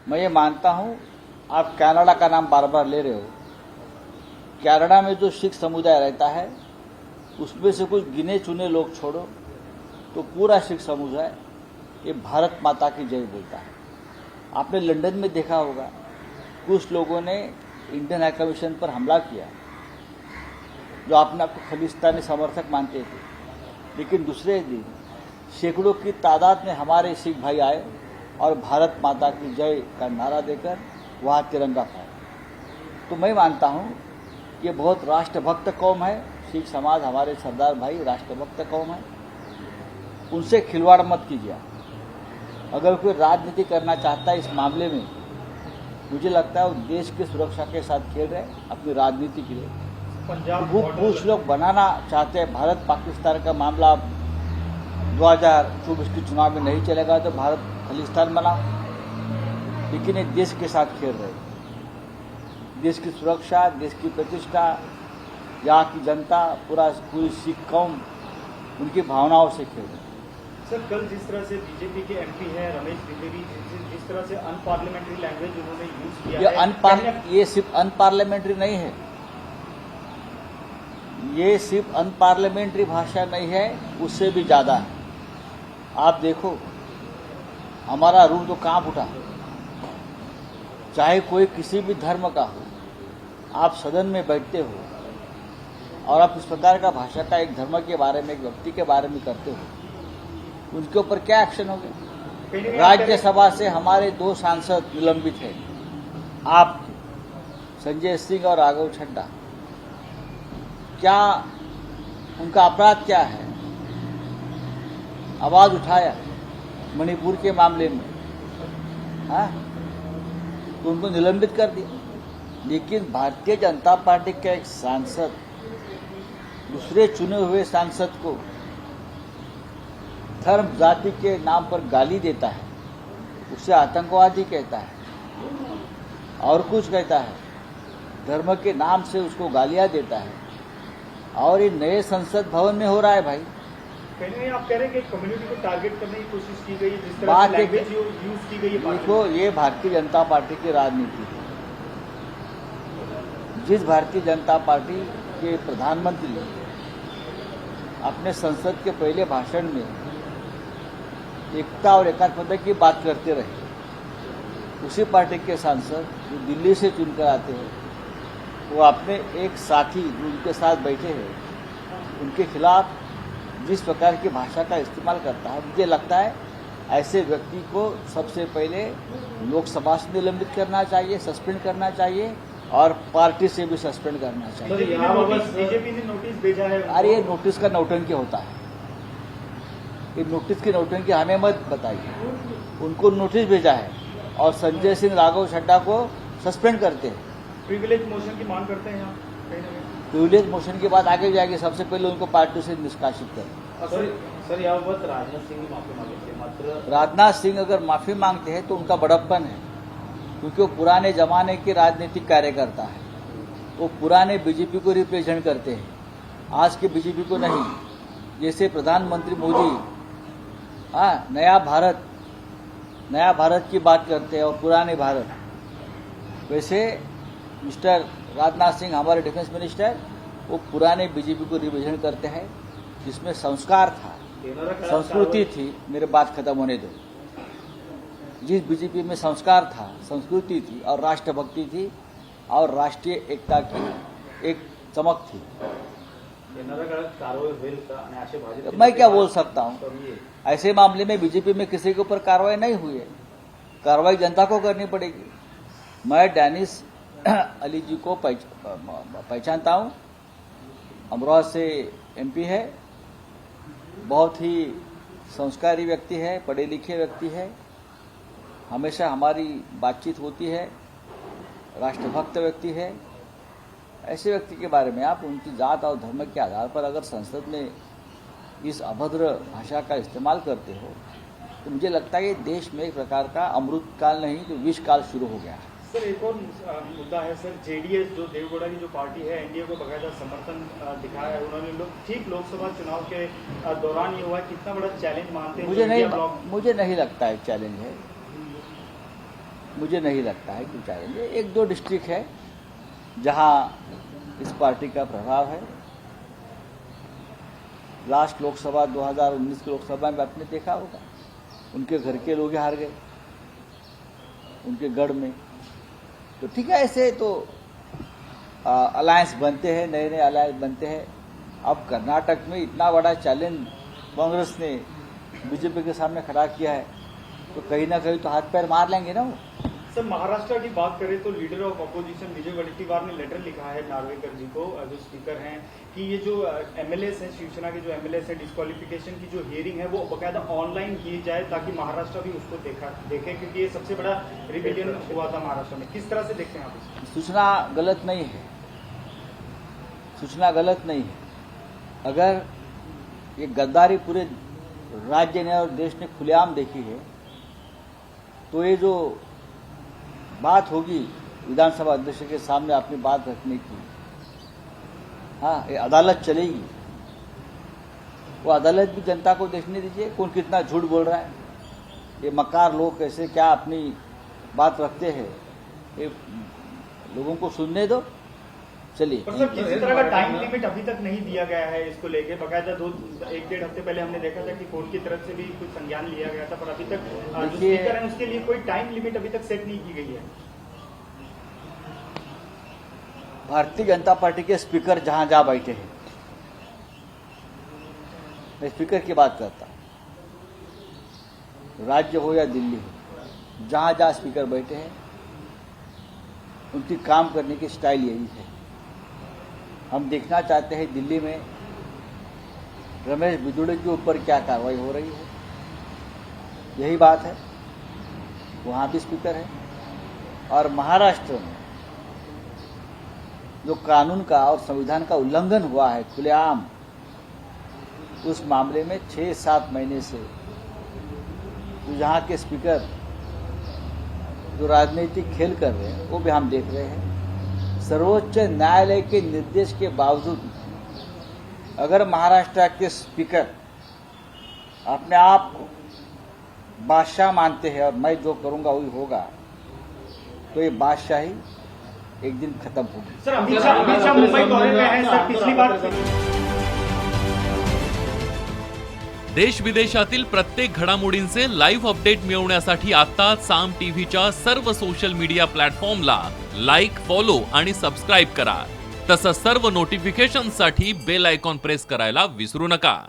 मैं ये मानता हूं, आप कनाडा का नाम बार बार ले रहे हो। कनाडा में जो सिख समुदाय रहता है उसमें से कुछ गिने चुने लोग छोड़ो तो पूरा सिख समुदाय ये भारत माता की जय बोलता है। आपने लंदन में देखा होगा, कुछ लोगों ने इंडियन हाई कमीशन पर हमला किया जो अपने आपको खालिस्तानी समर्थक मानते थे, लेकिन दूसरे दिन सैकड़ों की तादाद में हमारे सिख भाई आए और भारत माता की जय का नारा देकर वहां तिरंगा फहराया। तो मैं मानता हूं कि बहुत राष्ट्रभक्त कौम है सिख समाज, हमारे सरदार भाई राष्ट्रभक्त कौम है, उनसे खिलवाड़ मत कीजिए। अगर कोई राजनीति करना चाहता है इस मामले में, मुझे लगता है वो देश की सुरक्षा के साथ खेल रहे हैं अपनी राजनीति के लिए। कुछ लोग बनाना चाहते हैं भारत पाकिस्तान का मामला 2024 के चुनाव में नहीं चलेगा तो भारत खालिस्तान बनाओ, लेकिन ये देश के साथ खेल रहे हैं। देश की सुरक्षा, देश की प्रतिष्ठा, यहाँ की जनता, पूरी सिख कौम उनकी भावनाओं से खेल रहे हैं। सर, कल जिस तरह से बीजेपी के एमपी हैं रमेश त्रिवेदी, जिस तरह से अनपार्लियामेंट्री लैंग्वेज उन्होंने यूज किया ये सिर्फ अनपार्लियामेंट्री नहीं है, ये सिर्फ अनपार्लियामेंट्री भाषा नहीं है, उससे भी ज्यादा है। आप देखो हमारा रूह तो कांप उठा, चाहे कोई किसी भी धर्म का हो, आप सदन में बैठते हो और आप इस प्रकार का भाषा का एक धर्म के बारे में, एक व्यक्ति के बारे में करते हो, उनके ऊपर क्या एक्शन होगा? राज्यसभा से हमारे 2 सांसद निलंबित हैं, आप संजय सिंह और राघव चड्ढा। क्या उनका अपराध क्या है? आवाज उठाया मणिपुर के मामले में, तो उनको निलंबित कर दिया। लेकिन भारतीय जनता पार्टी का एक सांसद दूसरे चुने हुए सांसद को धर्म जाति के नाम पर गाली देता है, उसे आतंकवादी कहता है और कुछ कहता है, धर्म के नाम से उसको गालियां देता है, और ये नए संसद भवन में हो रहा है भाई। कहीं आप कह रहे हैं कि कम्युनिटी को टारगेट करने की कोशिश की गई, जिस तरह से लैंग्वेज यूज की गई है। देखो, ये भारतीय जनता पार्टी की राजनीति है। जिस भारतीय जनता पार्टी के प्रधानमंत्री अपने संसद के पहले भाषण में एकता और एकात्मता की बात करते रहे, उसी पार्टी के सांसद जो दिल्ली से चुनकर आते हैं, वो अपने एक साथी जो उनके साथ बैठे हैं उनके खिलाफ जिस प्रकार की भाषा का इस्तेमाल करता है, मुझे लगता है ऐसे व्यक्ति को सबसे पहले लोकसभा से निलंबित करना चाहिए, सस्पेंड करना चाहिए और पार्टी से भी सस्पेंड करना चाहिए। बीजेपी ने नोटिस भेजा है। अरे ये नोटिस का नौटंकी होता है, ये नोटिस की नौटंकी हमें मत बताइए। उनको नोटिस भेजा है और संजय सिंह, राघव चड्ढा को सस्पेंड करते हैं। प्रिविलेज मोशन की मांग करते हैं आप? प्रिविलेज मोशन की बात आगे जाएगी, सबसे पहले उनको पार्टी से निष्कासित करें। सर, याबाबत राजनाथ सिंह माफी मागितली, मात्र राजनाथ सिंह अगर माफी मांगते हैं तो उनका बड़प्पन है, क्योंकि वो पुराने जमाने के राजनीतिक कार्यकर्ता है, वो पुराने बीजेपी को रिप्रेजेंट करते हैं, आज के बीजेपी को नहीं। जैसे प्रधानमंत्री मोदी नया भारत की बात करते हैं और पुराने भारत, वैसे मिस्टर राजनाथ सिंह हमारे डिफेंस मिनिस्टर, वो पुराने बीजेपी को रिप्रेजेंट करते हैं, जिसमें संस्कार था, संस्कृति थी। मेरे बात खत्म होने दो। जिस बीजेपी में संस्कार था, संस्कृति थी और राष्ट्रभक्ति थी और राष्ट्रीय एकता की एक चमक थी। मैं क्या बोल सकता हूं? ऐसे मामले में बीजेपी में किसी के ऊपर कार्रवाई नहीं हुई है, कार्रवाई जनता को करनी पड़ेगी। मैं डैनिश अली जी को पहचानता हूं, अमरोहा से एमपी है, बहुत ही संस्कारी व्यक्ति है, पढ़े लिखे व्यक्ति है, हमेशा हमारी बातचीत होती है, राष्ट्रभक्त व्यक्ति है। ऐसे व्यक्ति के बारे में आप उनकी जात और धर्म के आधार पर अगर संसद में इस अभद्र भाषा का इस्तेमाल करते हो तो मुझे लगता है ये देश में एक प्रकार का अमृत काल नहीं तो विष काल शुरू हो गया है। सर, एक और मुद्दा है सर, जेडीएस जो देवगौड़ा की जो पार्टी है, एनडीए को बकायदा समर्थन दिखाया है उन्होंने। ठीक लोकसभा चुनाव के दौरान ये हुआ, कितना बड़ा चैलेंज मानते हैं? मुझे नहीं लगता है चैलेंज है। मुझे नहीं लगता है कि चाहेंगे। एक दो डिस्ट्रिक्ट है जहां इस पार्टी का प्रभाव है। लास्ट लोकसभा 2019 की लोकसभा में आपने देखा होगा, उनके घर के लोग हार गए उनके गढ़ में। तो ठीक है, ऐसे तो अलायंस बनते हैं, नए नए अलायंस बनते हैं। अब कर्नाटक में इतना बड़ा चैलेंज कांग्रेस ने बीजेपी के सामने खड़ा किया है, तो कहीं ना कहीं तो हाथ पैर मार लेंगे ना वो। सर, महाराष्ट्र की बात करें तो लीडर ऑफ अपोजिशन विजय वडेट्टीवार ने लेटर लिखा है नार्वेकर जी को, जो स्पीकर हैं, कि ये जो एमएलएस हैं, शिवसेना के जो एमएलएस हैं, डिस्क्वालिफिकेशन की जो हियरिंग है वो बकायदा ऑनलाइन की जाए ताकि महाराष्ट्र भी उसको देखे, क्योंकि ये सबसे बड़ा रिविलियन हुआ था महाराष्ट्र में। किस तरह से देखते हैं आप इसको? सूचना गलत नहीं है, सूचना गलत नहीं है। अगर ये गद्दारी पूरे राज्य ने और देश ने खुलेआम देखी है, तो ये जो बात होगी विधानसभा अध्यक्ष के सामने अपनी बात रखने की, हाँ, ये अदालत चलेगी, वो अदालत भी जनता को देखने दीजिए कौन कितना झूठ बोल रहा है। ये मक्कार लोग कैसे क्या अपनी बात रखते हैं, ये लोगों को सुनने दो। चलिए, पर सर, किसी तरह का टाइम लिमिट अभी तक नहीं दिया गया है इसको लेके। बकायदा 1-1.5 हफ्ते पहले हमने देखा था कि कोर्ट की तरफ से भी कुछ संज्ञान लिया गया था, पर अभी तक जो स्पीकर है उसके लिए कोई टाइम लिमिट अभी तक सेट नहीं की गई है। भारतीय जनता पार्टी के स्पीकर जहां जहां बैठे हैं, मैं स्पीकर की बात करता हूं, राज्य हो या दिल्ली हो, जहां जहां स्पीकर बैठे हैं उनकी काम करने की स्टाइल यही है। हम देखना चाहते हैं दिल्ली में रमेश बिदुड़े के ऊपर क्या कार्रवाई हो रही है, यही बात है। वहां भी स्पीकर है। और महाराष्ट्र में जो कानून का और संविधान का उल्लंघन हुआ है खुलेआम, उस मामले में 6-7 महीने से जो यहाँ के स्पीकर जो राजनीतिक खेल कर रहे हैं वो भी हम देख रहे हैं। सर्वोच्च न्यायालय के निर्देश के बावजूद अगर महाराष्ट्र के स्पीकर अपने आप को बादशाह मानते हैं और मैं जो करूंगा वही होगा, तो ये बादशाही एक दिन खत्म होगी। सर, अमित शाह मुंबई दौरे में हैं सर, पिछली बार। देश विदेशातील प्रत्येक घडामोडींचे लाईव्ह अपडेट मिळवण्यासाठी आता साम टीव्हीच्या सर्व सोशल मीडिया प्लॅटफॉर्मला लाईक, फॉलो आणि सबस्क्राईब करा। तसंच सर्व नोटिफिकेशनसाठी बेल आयकॉन प्रेस करायला विसरू नका।